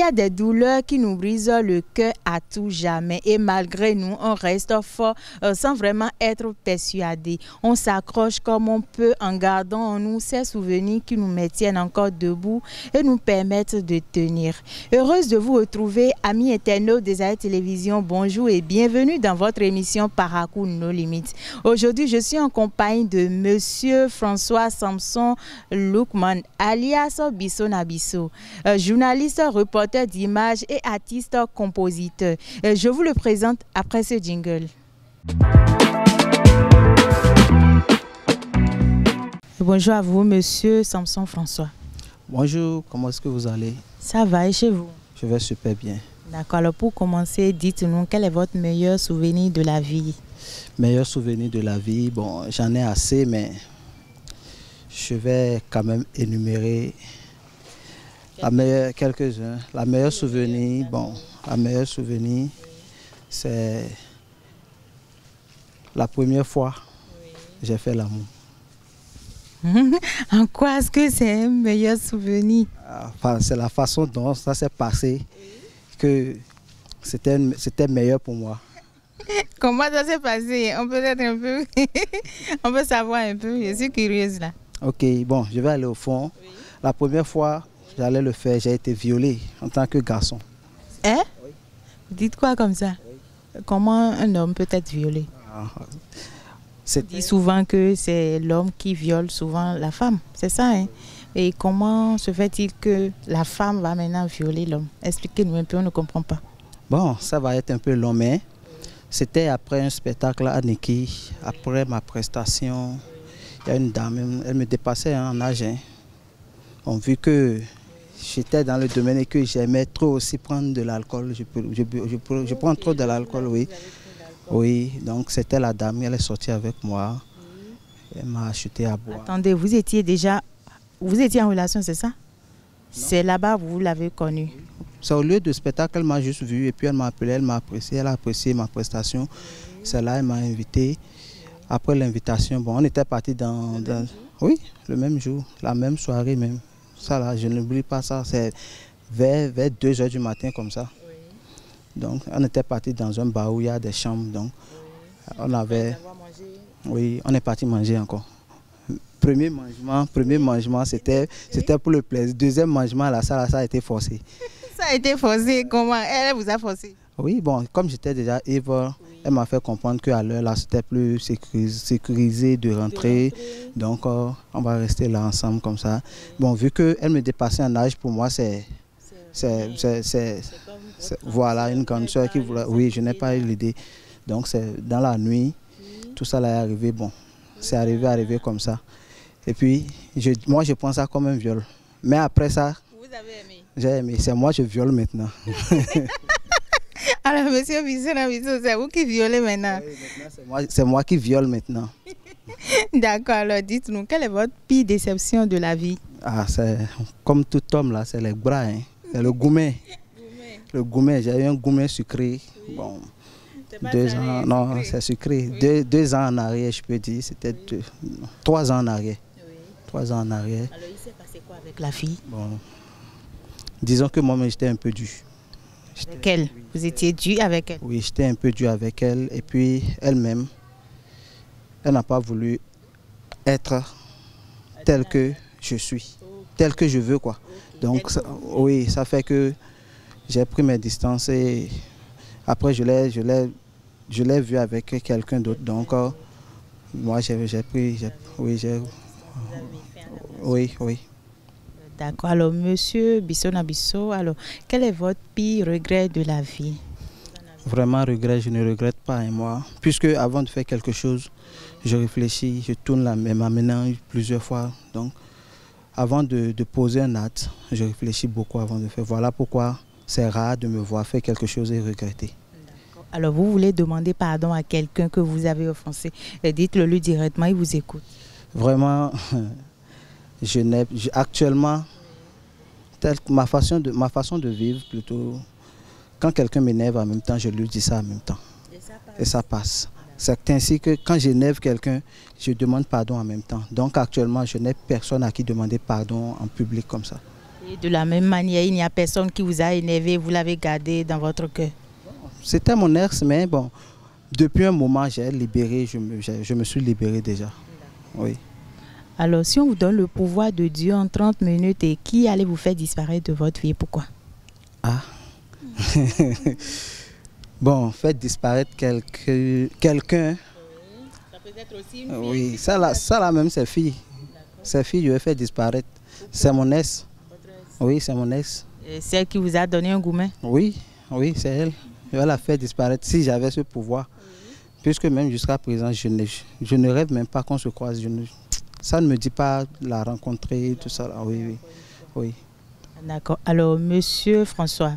a des douleurs qui nous brisent le cœur à tout jamais et malgré nous, on reste fort sans vraiment être persuadé. On s'accroche comme on peut en gardant en nous ces souvenirs qui nous maintiennent encore debout et nous permettent de tenir. Heureuse de vous retrouver, amis internautes des Aïe Télévision, bonjour et bienvenue dans votre émission Parcours nos limites. Aujourd'hui, je suis en compagnie de Monsieur François Samson Lookman, alias Bisso Nabisso, journaliste, reporter d'images et artiste compositeur. Je vous le présente après ce jingle. Bonjour à vous, Monsieur Samson François. Bonjour, comment est-ce que vous allez? Ça va et chez vous? Je vais super bien. D'accord, alors pour commencer, dites-nous quel est votre meilleur souvenir de la vie? Meilleur souvenir de la vie, bon, j'en ai assez, mais je vais quand même énumérer quelques-uns. La meilleure souvenir, c'est la première fois que j'ai fait l'amour. En quoi est-ce que c'est un meilleur souvenir? Enfin, c'est la façon dont ça s'est passé que c'était meilleur pour moi. Comment ça s'est passé? On peut être un peu... On peut savoir un peu, je suis curieuse là. Ok, bon, je vais aller au fond. Oui. La première fois, j'allais le faire, j'ai été violé en tant que garçon. Hein? Oui. Vous dites quoi comme ça? Oui. Comment un homme peut être violé? On dit souvent que c'est l'homme qui viole souvent la femme, c'est ça, hein? Et comment se fait-il que la femme va maintenant violer l'homme? Expliquez-nous un peu, on ne comprend pas. Bon, ça va être un peu long, mais c'était après un spectacle à Niki, après ma prestation. Il y a une dame, elle me dépassait en âge. Hein. Bon, vu que j'étais dans le domaine et que j'aimais trop aussi prendre de l'alcool, je prends trop de l'alcool, oui. Oui, donc c'était la dame, elle est sortie avec moi, elle m'a acheté à boire. Attendez, vous étiez en relation, c'est ça? C'est là-bas vous l'avez connue? C'est au lieu de spectacle, elle m'a juste vu et puis elle m'a appelé, elle m'a apprécié, elle a apprécié ma prestation. C'est là, elle m'a invité. Après l'invitation, bon, on était parti oui, le même jour, la même soirée même. Ça là, je n'oublie pas ça, c'est vers 2 h du matin comme ça. Donc, on était parti dans un bar où il y a des chambres. Donc, on avait... Oui, on est parti manger encore. Premier mangement, c'était pour le plaisir. Deuxième mangement, là, ça a été forcé. Ça a été forcé, comment? Elle vous a forcé? Oui, bon, comme j'étais déjà ivre, elle m'a fait comprendre qu'à l'heure, là, c'était plus sécurisé de rentrer. Donc, on va rester là ensemble comme ça. Bon, vu qu'elle me dépassait en âge, pour moi, voilà, une grande soeur qui voulait... Oui, je n'ai pas eu l'idée. Donc, c'est dans la nuit, tout ça là est arrivé. Bon, c'est arrivé comme ça. Et puis, moi, je prends ça comme un viol. Mais après ça... Vous avez aimé? J'ai aimé. C'est moi, je viole maintenant. Alors, monsieur Bisso, c'est vous qui violez maintenant? Oui, maintenant c'est moi qui viole maintenant. D'accord, alors dites-nous, quelle est votre pire déception de la vie? C'est comme tout homme là, c'est les bras. Hein. C'est le goumet. Le goumet, j'ai eu un goumet sucré. Oui. Bon, 2 ans, non, c'est sucré. 2 ans en arrière, je peux dire. C'était 3 ans en arrière. Oui. 3 ans en arrière. Alors, il s'est passé quoi avec la fille? Bon, disons que moi-même, j'étais un peu dû. Avec elle? Oui, vous étiez dû avec elle? Oui, j'étais un peu dû avec elle. Et puis, elle-même, elle n'a pas voulu être telle que je suis, telle que je veux, quoi. Donc, oui, ça fait que j'ai pris mes distances et après, je l'ai vu avec quelqu'un d'autre. Donc, moi, j'ai pris... Oui. D'accord. Alors, monsieur Bisso Nabisso, alors, quel est votre pire regret de la vie? Vraiment, regret, je ne regrette pas, hein, moi. Puisque avant de faire quelque chose, je réfléchis, je tourne ma main plusieurs fois. Donc, avant de poser un acte, je réfléchis beaucoup avant de faire. Voilà pourquoi c'est rare de me voir faire quelque chose et regretter. Alors, vous voulez demander pardon à quelqu'un que vous avez offensé. Dites-le lui directement, il vous écoute. Vraiment... actuellement, ma façon de vivre, plutôt, quand quelqu'un m'énerve en même temps, je lui dis ça en même temps. Et ça passe. C'est ainsi que quand j'énerve quelqu'un, je demande pardon en même temps. Donc actuellement, je n'ai personne à qui demander pardon en public comme ça. Et de la même manière, il n'y a personne qui vous a énervé, vous l'avez gardé dans votre cœur. C'était mon ex, mais bon, depuis un moment, j'ai libéré, je me suis libéré déjà. Oui. Alors, si on vous donne le pouvoir de Dieu en 30 minutes, et qui allait vous faire disparaître de votre vie, pourquoi? Ah. Bon, faire disparaître quelqu'un. Ça peut être aussi une fille. Oui, ça là même, c'est fille. C'est fille, je vais faire disparaître. C'est mon ex. Oui, c'est mon ex. Et celle qui vous a donné un gourmet? Oui, oui, c'est elle. Je vais la faire disparaître si j'avais ce pouvoir. Puisque même jusqu'à présent, je ne rêve même pas qu'on se croise. Ça ne me dit pas la rencontrer, tout ça. Oui, oui, oui. D'accord. Alors, monsieur François,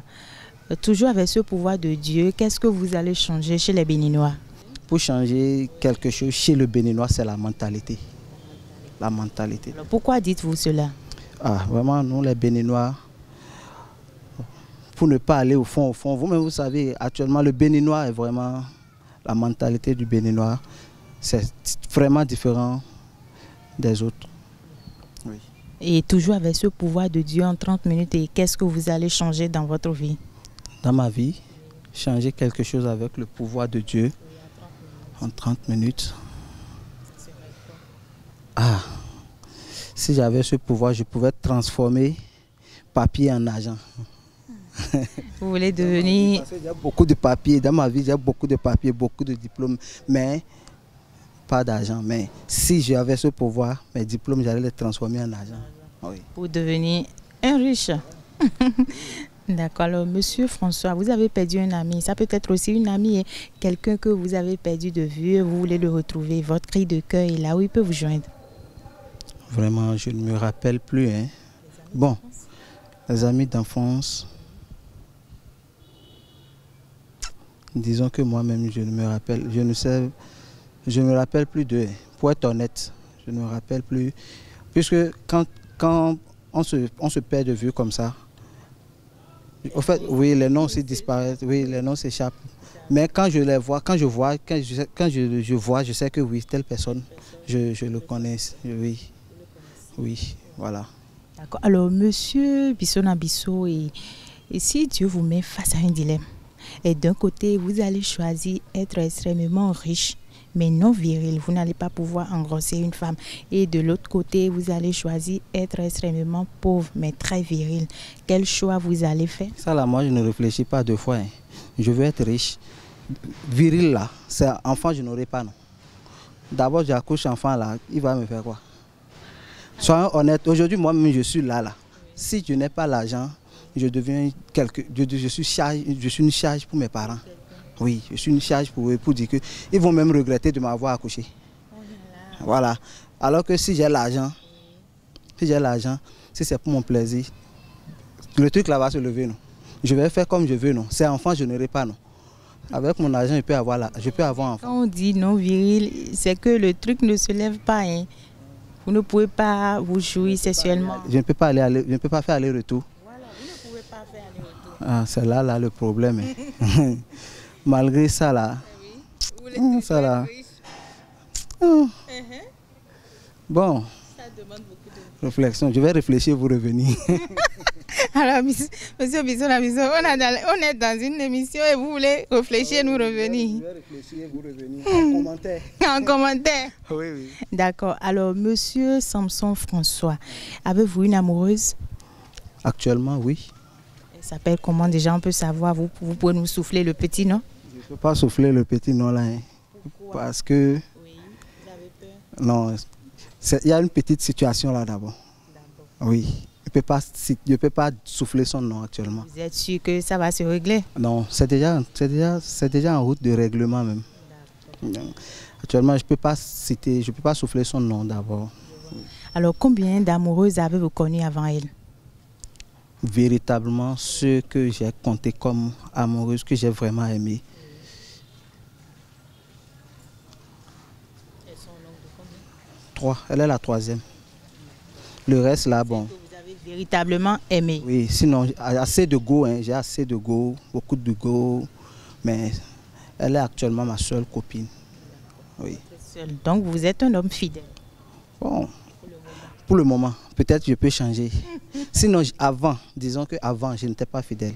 toujours avec ce pouvoir de Dieu, qu'est-ce que vous allez changer chez les Béninois? Pour changer quelque chose chez le Béninois, c'est la mentalité. La mentalité. Alors, pourquoi dites-vous cela? Ah, vraiment, nous les Béninois, pour ne pas aller au fond, vous-même vous savez, actuellement le Béninois est vraiment, la mentalité du Béninois, c'est vraiment différent des autres. Oui. Et toujours avec ce pouvoir de Dieu en 30 minutes, et qu'est-ce que vous allez changer dans votre vie? Dans ma vie, changer quelque chose avec le pouvoir de Dieu en 30 minutes. Ah, si j'avais ce pouvoir, je pouvais transformer papier en argent. Vous voulez devenir... Parce qu'il y a beaucoup de papiers, dans ma vie, j'ai beaucoup de papiers, beaucoup de diplômes, mais pas d'argent. Mais si j'avais ce pouvoir, mes diplômes, j'allais les transformer en argent. Oui. Pour devenir un riche. D'accord. Alors, monsieur François, vous avez perdu un ami. Ça peut être aussi une amie, quelqu'un que vous avez perdu de vue, vous voulez le retrouver. Votre cri de cœur est là où il peut vous joindre. Vraiment, je ne me rappelle plus. Hein. Bon, les amis d'enfance, disons que moi-même, je ne me rappelle, je ne me rappelle plus d'eux. Pour être honnête, je ne me rappelle plus. Puisque quand on se perd de vue comme ça, au fait, oui, les noms aussi disparaissent, oui, les noms s'échappent. Mais quand je les vois, quand je vois, je sais que oui, telle personne, je le connais, oui. Oui, voilà. D'accord. Alors, monsieur Bissona Bissot, et si Dieu vous met face à un dilemme, et d'un côté, vous allez choisir être extrêmement riche, mais non viril, vous n'allez pas pouvoir engrosser une femme. Et de l'autre côté, vous allez choisir être extrêmement pauvre, mais très viril. Quel choix vous allez faire? Ça là, moi, je ne réfléchis pas deux fois. Hein. Je veux être riche. Viril là, c'est enfant, je n'aurai pas, non. D'abord, j'accouche enfant là, il va me faire quoi? Soyons honnêtes, aujourd'hui, moi-même, je suis là. Si je n'ai pas l'argent, je deviens je suis une charge pour mes parents. Oui, je suis une charge pour eux, pour dire qu'ils vont même regretter de m'avoir accouché. Voilà. Alors que si j'ai l'argent, si c'est pour mon plaisir, le truc là va se lever, non. Je vais faire comme je veux, non. C'est enfant, je n'aurai pas, non. Avec mon argent, je peux avoir enfant. Quand on dit non viril, c'est que le truc ne se lève pas, hein. Vous ne pouvez pas vous jouir sexuellement. Je ne peux pas faire aller-retour. Voilà, vous ne pouvez pas faire aller-retour. Ah, c'est là le problème. Malgré ça là. Oui. Ça là. Bon. Ça demande beaucoup de réflexion. Je vais réfléchir, vous revenir. Alors, monsieur Bissona Bissot, on est dans une émission et vous voulez réfléchir et nous revenir. Je vais réfléchir et vous revenir. En commentaire. En commentaire. Oui, oui. D'accord. Alors, monsieur Samson François, avez-vous une amoureuse? Actuellement, oui. Elle s'appelle comment déjà? On peut savoir. Vous pouvez nous souffler le petit nom? Je ne peux pas souffler le petit nom là. Hein. Parce que... Oui, vous avez peur? Non, il y a une petite situation là d'abord. Oui. Je ne peux pas souffler son nom actuellement. Vous êtes sûr que ça va se régler? Non, c'est déjà en route de règlement même. Actuellement, je ne peux pas souffler son nom d'abord. Alors, combien d'amoureuses avez-vous connu avant elle? Véritablement, ceux que j'ai comptés comme amoureuses, que j'ai vraiment aimées. Elles sont au nombre de combien? 3, elle est la 3e. Le reste là, bon. Vous avez véritablement aimé? Oui, sinon, assez de go, hein, j'ai assez de go, beaucoup de go, mais elle est actuellement ma seule copine. Oui. Donc, vous êtes un homme fidèle? Bon, pour le moment, peut-être je peux changer. Sinon, disons qu'avant, je n'étais pas fidèle.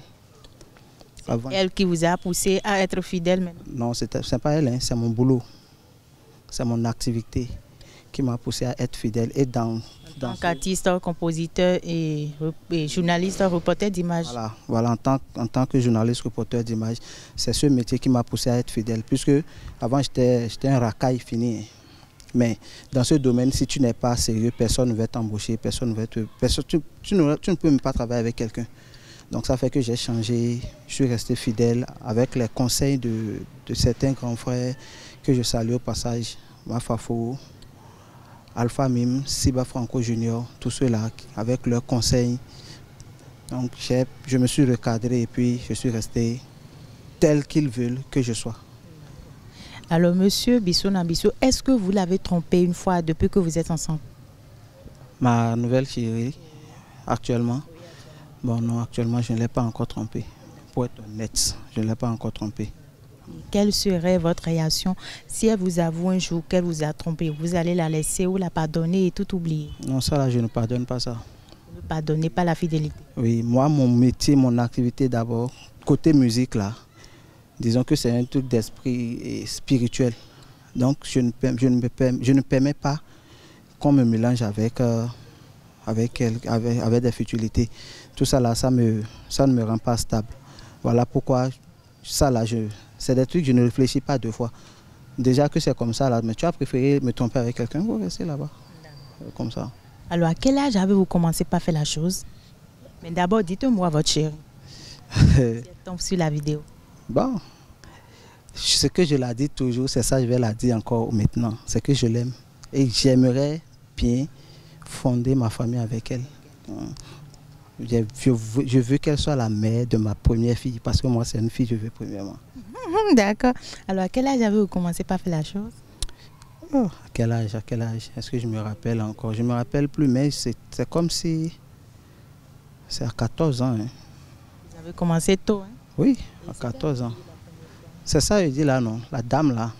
Avant. Elle qui vous a poussé à être fidèle maintenant? Non, ce n'est pas elle, hein, c'est mon boulot. C'est mon activité qui m'a poussé à être fidèle. Et en tant qu'artiste, compositeur et journaliste, reporter d'image. Voilà, en tant que journaliste, reporter d'image, c'est ce métier qui m'a poussé à être fidèle. Puisque avant, j'étais un racaille fini. Mais dans ce domaine, si tu n'es pas sérieux, personne ne va t'embaucher, personne ne va tu ne peux même pas travailler avec quelqu'un. Donc ça fait que j'ai changé, je suis resté fidèle avec les conseils de certains grands frères que je salue au passage, Mafafo, Alpha Mim, Siba Franco Junior, tous ceux-là, avec leurs conseils. Donc je me suis recadré et puis je suis resté tel qu'ils veulent que je sois. Alors monsieur Bissot Nabisso, est-ce que vous l'avez trompé une fois depuis que vous êtes ensemble? Ma nouvelle chérie, actuellement? Bon non, actuellement je ne l'ai pas encore trompé. Pour être honnête, je ne l'ai pas encore trompé. Quelle serait votre réaction si elle vous avoue un jour qu'elle vous a trompé? Vous allez la laisser ou la pardonner et tout oublier? Non, ça là, je ne pardonne pas ça. Vous ne pardonnez pas la fidélité? Oui, moi, mon métier, mon activité d'abord, côté musique là, disons que c'est un truc d'esprit spirituel. Donc je ne permets pas qu'on me mélange avec des futilités. Tout ça là, ça ne me rend pas stable. Voilà pourquoi ça là, c'est des trucs que je ne réfléchis pas deux fois. Déjà que c'est comme ça là, mais tu as préféré me tromper avec quelqu'un, vous restez là-bas. Comme ça. Alors à quel âge avez-vous commencé par faire la chose? Mais d'abord, dites-moi votre chérie. Elle tombe sur la vidéo. Bon, ce que je l'ai dit toujours, c'est ça que je vais la dire encore maintenant. C'est que je l'aime. Et j'aimerais bien fonder ma famille avec elle. Je veux qu'elle soit la mère de ma première fille, parce que moi c'est une fille, je veux premièrement. D'accord. Alors à quel âge avez-vous commencé par faire la chose? Oh, à quel âge? Est-ce que je me rappelle encore? Je ne me rappelle plus, mais c'est comme si... C'est à 14 ans. Hein. Vous avez commencé tôt, hein? Oui, à 14 ans. C'est ça, je dis là, non? La dame là.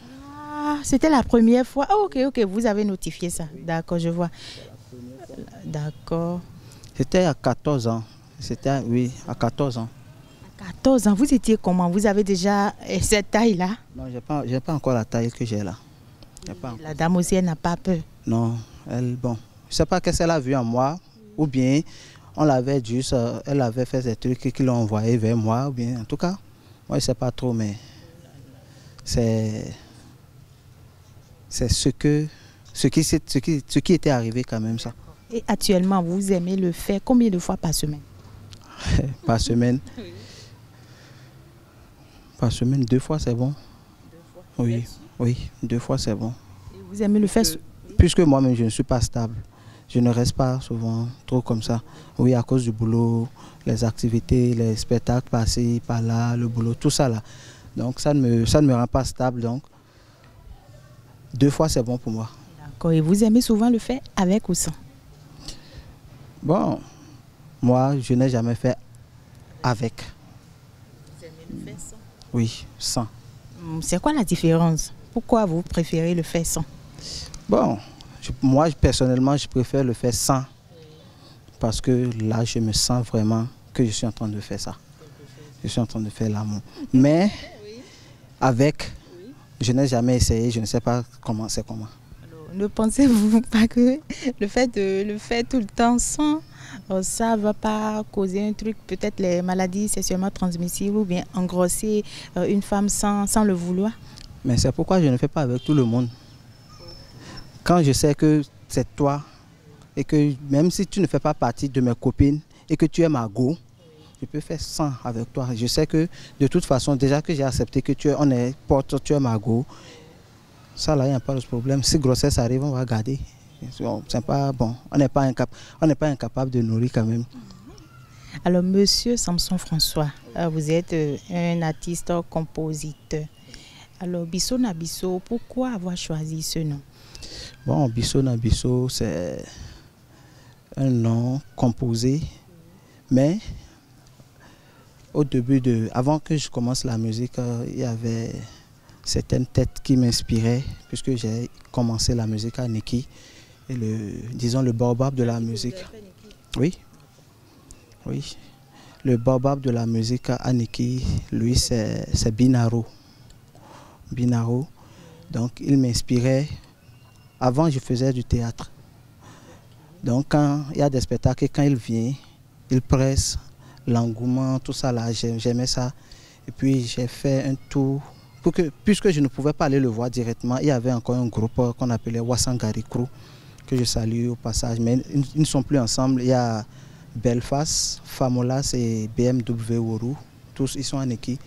Ah, c'était la première fois. Oh, ok, vous avez notifié ça. D'accord, je vois. D'accord. C'était à 14 ans. Oui, à 14 ans. À 14 ans, vous étiez comment? Vous avez déjà cette taille-là? Non, je n'ai pas encore la taille que j'ai là. La dame aussi, elle n'a pas peur? Non, je ne sais pas qu'est-ce qu'elle a vu en moi, ou bien on l'avait juste, elle avait fait des trucs qui l'ont envoyé vers moi, ou bien en tout cas, moi je ne sais pas trop, mais c'est ce qui était arrivé quand même ça. Et actuellement, vous aimez le faire combien de fois par semaine? Par semaine? Par semaine, 2 fois c'est bon. 2 fois? Oui, 2 fois c'est bon. Et vous aimez le faire? Puisque moi-même je ne suis pas stable. Je ne reste pas souvent trop comme ça. Oui, à cause du boulot, les activités, les spectacles passés par là, le boulot, tout ça là. Donc ça ne me rend pas stable. Donc 2 fois c'est bon pour moi. D'accord. Et vous aimez souvent le faire avec ou sans? Bon, moi je n'ai jamais fait avec. Vous aimez le faire sans? Oui, sans. C'est quoi la différence? Pourquoi vous préférez le faire sans? Bon, moi personnellement je préfère le faire sans. Parce que là je me sens vraiment que je suis en train de faire ça. Je suis en train de faire l'amour. Mais avec, je n'ai jamais essayé, je ne sais pas comment c'est comment. Alors, ne pensez-vous pas que le fait de le faire tout le temps sans, ça ne va pas causer un truc, peut-être les maladies sexuellement transmissibles ou bien engrosser une femme sans le vouloir? Mais c'est pourquoi je ne fais pas avec tout le monde. Quand je sais que c'est toi et que même si tu ne fais pas partie de mes copines et que tu es ma go, je peux faire sans avec toi. Je sais que de toute façon, déjà que j'ai accepté que tu es ma go, ça là, il n'y a pas de problème. Si grossesse arrive, on va garder. C'est pas bon. On n'est pas incapable de nourrir quand même. Alors, monsieur Samson François, vous êtes un artiste compositeur. Alors, Bissot Nabisso, pourquoi avoir choisi ce nom? Bon, Bissot Nabisso, c'est un nom composé, mais au début avant que je commence la musique, il y avait certaines têtes qui m'inspiraient, puisque j'ai commencé la musique à Niki. et disons le baobab de la musique. Oui, oui. Le baobab de la musique à Niki, lui, c'est Binaro. Binaro. Donc, il m'inspirait. Avant, je faisais du théâtre. Donc, quand il y a des spectacles, quand il vient, il presse l'engouement, tout ça là, j'aimais ça. Et puis, j'ai fait un tour. Puisque je ne pouvais pas aller le voir directement, il y avait encore un groupe qu'on appelait Wassangari Crew, que je salue au passage. Mais ils ne sont plus ensemble. Il y a Belfast, Famolas et BMW Woru. Tous, ils sont en équipe.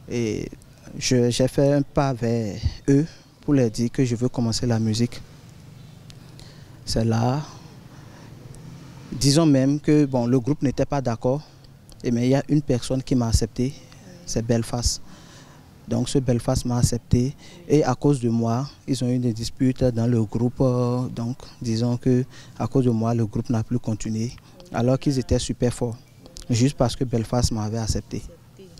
Et j'ai fait un pas vers eux pour leur dire que je veux commencer la musique. C'est là, disons même que bon, le groupe n'était pas d'accord, mais il y a une personne qui m'a accepté, c'est Belfast. Donc ce Belfast m'a accepté et à cause de moi, ils ont eu des disputes dans le groupe. Donc disons que à cause de moi, le groupe n'a plus continué, alors qu'ils étaient super forts, juste parce que Belfast m'avait accepté.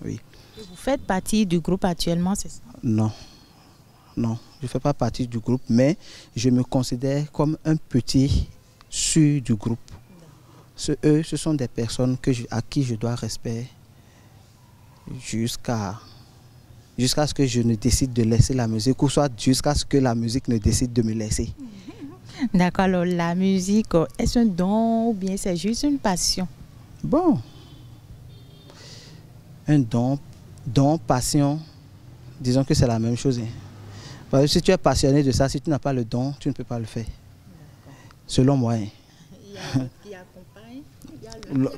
Oui. Vous faites partie du groupe actuellement, c'est ça? Non. Non, je ne fais pas partie du groupe, mais je me considère comme un petit sûr du groupe. Eux, ce sont des personnes à qui je dois respect jusqu'à ce que je ne décide de laisser la musique, ou soit jusqu'à ce que la musique ne décide de me laisser. D'accord, alors la musique, est-ce un don ou bien c'est juste une passion? Bon, un don, passion, disons que c'est la même chose. Hein. Parce que si tu es passionné de ça, si tu n'as pas le don, tu ne peux pas le faire. Selon moi. Hein. Il y a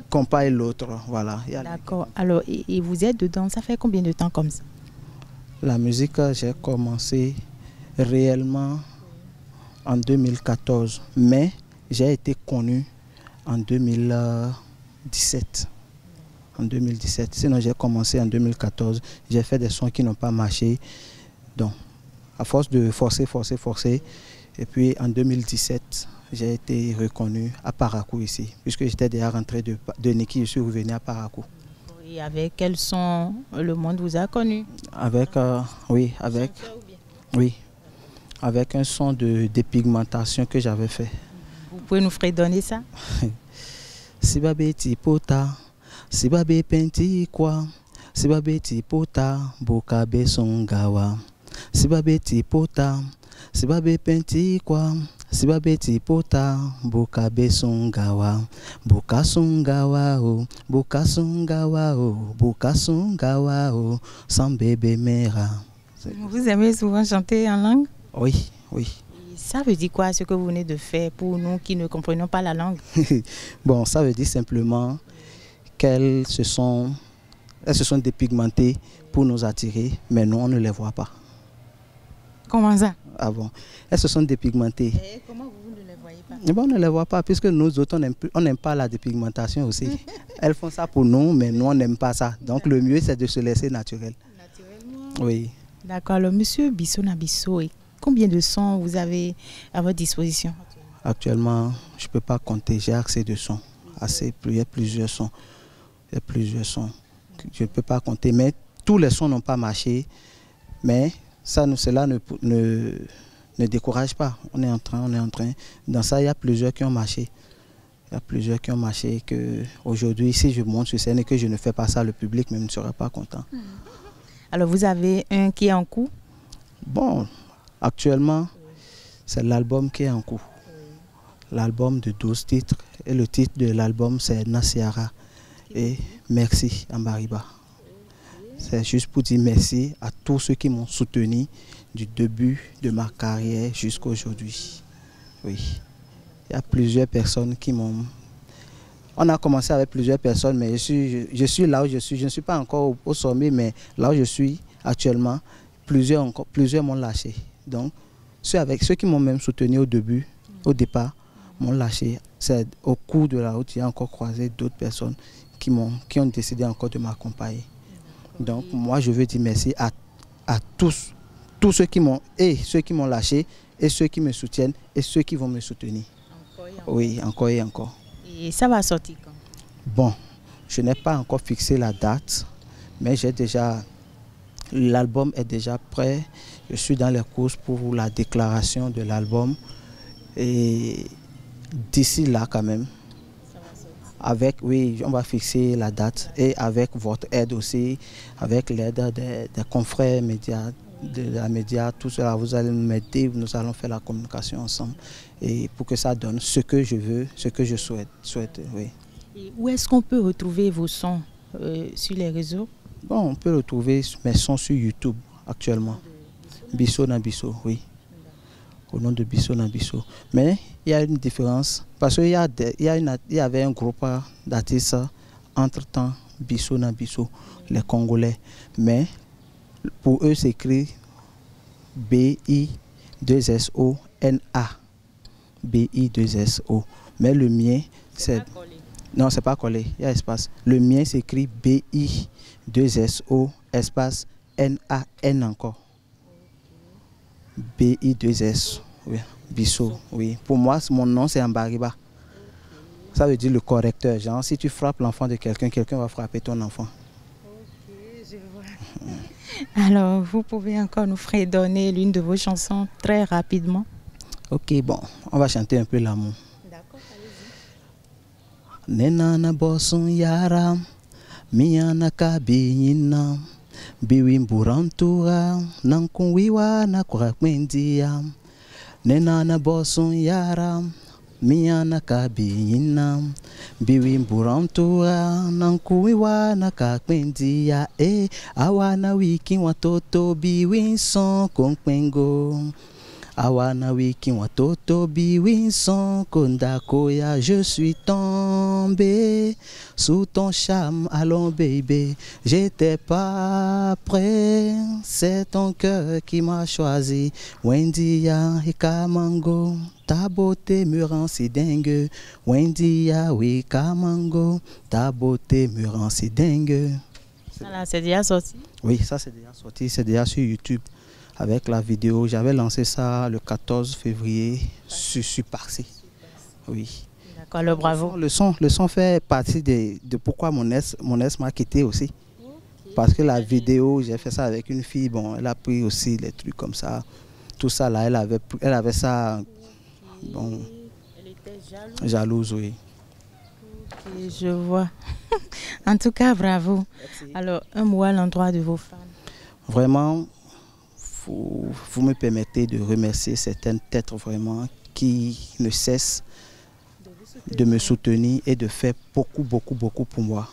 compagne l'autre, voilà. D'accord. Alors, et vous êtes dedans, ça fait combien de temps comme ça? La musique, j'ai commencé réellement en 2014, mais j'ai été connu en 2017. En 2017. Sinon, j'ai commencé en 2014. J'ai fait des sons qui n'ont pas marché. Donc, à force de forcer. Et puis en 2017, j'ai été reconnu à Parakou ici. Puisque j'étais déjà rentré de Niki, je suis revenu à Parakou. Et avec quel son le monde vous a connu? Avec, avec un son de dépigmentation que j'avais fait. Vous pouvez nous fredonner ça? Sibabe tipota, sibabe penti kwa, sibabe tipota, bokabe songawa. Sibabe tipota, sibabe penti kwa, sibabe tipota, bokabe songawa. Boka songawa o, boka songawa o, boka songawa o, sans bébé mera. Vous aimez souvent chanter en langue? Oui. Et ça veut dire quoi ce que vous venez de faire pour nous qui ne comprenons pas la langue? Bon, ça veut dire simplement qu'elles se sont dépigmentées pour nous attirer, mais nous on ne les voit pas. Comment ça? Ah bon. Elles se sont dépigmentées. Et comment vous ne les voyez pas? Eh ben, on ne les voit pas puisque nous autres, on n'aime pas la dépigmentation aussi. Elles font ça pour nous, mais nous, on n'aime pas ça. Donc le mieux, c'est de se laisser naturel. Naturellement? Oui. D'accord. Alors, monsieur Bisso Nabisso, combien de sons vous avez à votre disposition? Actuellement, je ne peux pas compter. J'ai assez de sons. Il y a plusieurs sons. Je ne peux pas compter. Mais tous les sons n'ont pas marché. Mais cela ne décourage pas. On est en train. Dans ça, il y a plusieurs qui ont marché. Aujourd'hui, si je monte sur scène et que je ne fais pas ça, le public même ne sera pas content. Alors, vous avez un qui est en cours? Bon, actuellement, c'est l'album qui est en cours. L'album de 12 titres. Et le titre de l'album, c'est Nasiara et Merci Ambariba. C'est juste pour dire merci à tous ceux qui m'ont soutenu du début de ma carrière jusqu'à aujourd'hui. Oui. Il y a plusieurs personnes qui m'ont... On a commencé avec plusieurs personnes, mais je suis là où je suis. Je ne suis pas encore au sommet, mais là où je suis actuellement, plusieurs m'ont lâché. Donc, ceux qui m'ont même soutenu au départ, m'ont lâché. C'est au cours de la route, j'ai encore croisé d'autres personnes qui ont décidé encore de m'accompagner. Donc, moi, je veux dire merci à tous ceux qui m'ont lâché, et ceux qui me soutiennent, et ceux qui vont me soutenir. Oui, encore et encore. Et ça va sortir quand? Bon, je n'ai pas encore fixé la date, mais l'album est déjà prêt. Je suis dans les courses pour la déclaration de l'album. Et d'ici là quand même, avec, oui, on va fixer la date et avec votre aide aussi, avec l'aide des confrères médias, de la média, tout cela, vous allez nous aider, nous allons faire la communication ensemble et pour que ça donne ce que je veux, ce que je souhaite oui. Et où est-ce qu'on peut retrouver vos sons sur les réseaux? Bon, on peut retrouver mes sons sur YouTube actuellement. Bisso na Bisso, oui. Au nom de Bisso na Bisso. Mais il y a une différence parce qu'il y avait un groupe d'artistes entre-temps, Bisso na Bisso, les Congolais. Mais pour eux, c'est écrit B-I-2-S-O-N-A. B-I-2-S-O. Mais le mien, c'est... Non, c'est pas collé, il y a espace. Le mien, c'est écrit B-I-2-S-O, espace N-A-N encore. B-I-2-S, oui. Bisso, oui. Pour moi, mon nom, c'est Ambariba. Ça veut dire le correcteur. Genre, si tu frappes l'enfant de quelqu'un, quelqu'un va frapper ton enfant. Ok, je vois. Alors, vous pouvez encore nous fredonner l'une de vos chansons très rapidement? Ok, bon, on va chanter un peu l'amour. D'accord, allez-y. Nenana boson yara, miana kabinina, biwimburantura, nankunwiwa na kwarakwendia. Nenana boson yara, miana kabinina, biwimburantura, nankunwiwa na kakwendia. Awana wiki watoto biwinson konkwengo. Awana wiki watoto biwinson kondakoya. Je suis tombé sous ton charme, allons baby. J'étais pas prêt, c'est ton cœur qui m'a choisi. Wendia et Kamango, ta beauté me rend si dingue. Wendia, oui Kamango, ta beauté me rend si dingue. Voilà, c'est déjà sorti? Oui, ça c'est déjà sorti, c'est déjà sur YouTube. Avec la vidéo, j'avais lancé ça le 14 février sur Parsi. Oui. D'accord, alors bravo. Le son fait partie de pourquoi mon ex m'a quitté aussi. Okay. Parce que la vidéo, j'ai fait ça avec une fille, bon, elle a pris aussi les trucs comme ça. Tout ça là, elle avait ça. Okay. Bon, elle était jalouse, oui. Ok, je vois. En tout cas, bravo. Merci. Alors, un mot à l'endroit de vos fans. Vraiment, vous me permettez de remercier certaines têtes vraiment qui ne cessent de me soutenir et de faire beaucoup pour moi.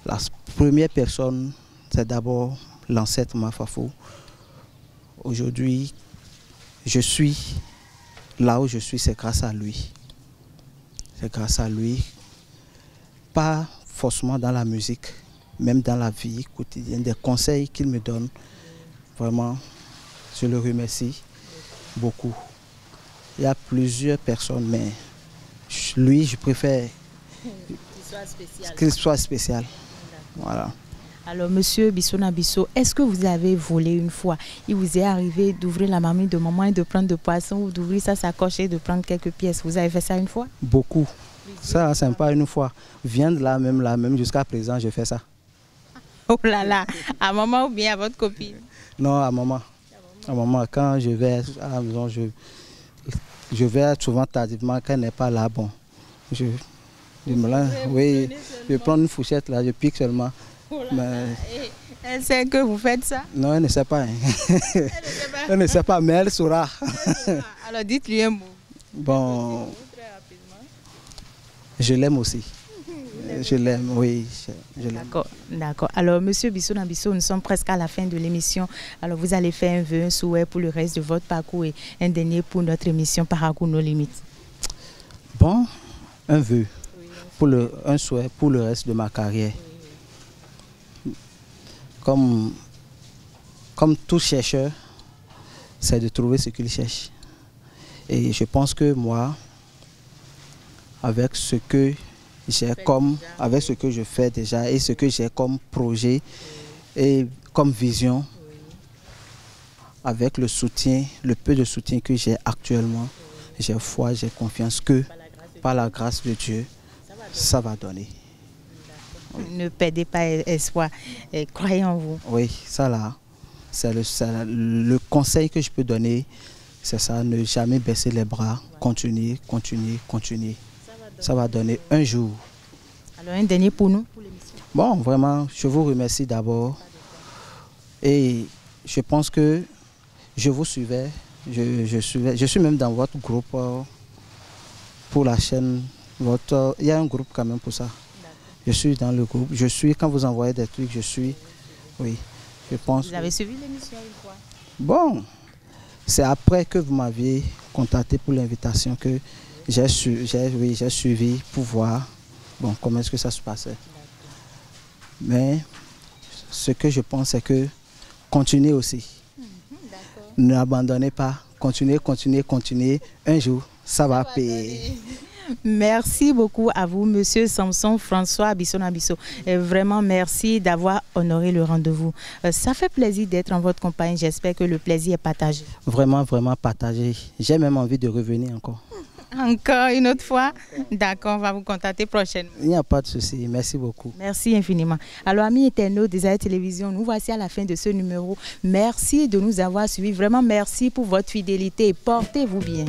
La première personne, c'est d'abord l'ancêtre Mafafo. Aujourd'hui, je suis là où je suis, c'est grâce à lui. C'est grâce à lui, pas forcément dans la musique, même dans la vie quotidienne, des conseils qu'il me donne. Vraiment, je le remercie beaucoup. Il y a plusieurs personnes, mais lui, je préfère qu'il soit spécial. Voilà. Alors, monsieur Bisso na Bisso, est-ce que vous avez volé une fois? Il vous est arrivé d'ouvrir la marmite de maman et de prendre de poisson ou d'ouvrir sa sacoche et de prendre quelques pièces? Vous avez fait ça une fois? Beaucoup. Ça, c'est pas une fois. Viens de là même jusqu'à présent, je fais ça. Oh là là, à maman ou bien à votre copine? Non, à maman. À maman, quand je vais à la maison, je vais souvent tardivement, quand elle n'est pas là, bon. Je prends une fourchette là, je pique seulement. Oh là là. Elle sait que vous faites ça? Non, elle ne sait pas. Hein. Elle ne sait pas, mais elle saura. Alors dites-lui un mot. Bon, je l'aime aussi. Je l'aime, oui, je l'aime. D'accord. Alors, monsieur Bisso na Bisso, nous sommes presque à la fin de l'émission. Alors, vous allez faire un vœu, un souhait pour le reste de votre parcours et un dernier pour notre émission Parcours nos limites. Bon, un vœu, un souhait pour le reste de ma carrière. Comme tout chercheur, c'est de trouver ce qu'il cherche. Et je pense que moi, avec ce que je fais déjà et ce que j'ai comme projet et comme vision, avec le soutien, le peu de soutien que j'ai actuellement, j'ai foi, j'ai confiance que par la grâce de Dieu, ça va donner. Ne perdez pas espoir, croyez en vous. Oui, ça là, c'est le conseil que je peux donner C'est ça, ne jamais baisser les bras, continuer, continuer, continuer. Ça va donner un jour. Alors un dernier pour nous, pour l'émission. Bon, vraiment, je vous remercie d'abord. Et je pense que je vous suivais, je suis même dans votre groupe pour la chaîne. Il y a un groupe quand même pour ça. Je suis dans le groupe, je suis, quand vous envoyez des trucs, je suis, oui, je pense. Vous avez suivi l'émission une fois? Bon, c'est après que vous m'aviez contacté pour l'invitation que j'ai suivi pour voir bon, comment est-ce que ça se passait. Mais ce que je pense, c'est que continuez aussi. N'abandonnez pas. Continuez, continuez, continuez. Un jour, ça va payer. Merci beaucoup à vous, Monsieur Samson François Abisson-Abisso. Vraiment, merci d'avoir honoré le rendez-vous. Ça fait plaisir d'être en votre compagnie. J'espère que le plaisir est partagé. Vraiment, vraiment partagé. J'ai même envie de revenir encore. Encore une autre fois? D'accord, on va vous contacter prochainement. Il n'y a pas de souci. Merci beaucoup. Merci infiniment. Alors, amis internautes des Aïe Télévision, nous voici à la fin de ce numéro. Merci de nous avoir suivis. Vraiment, merci pour votre fidélité et portez-vous bien.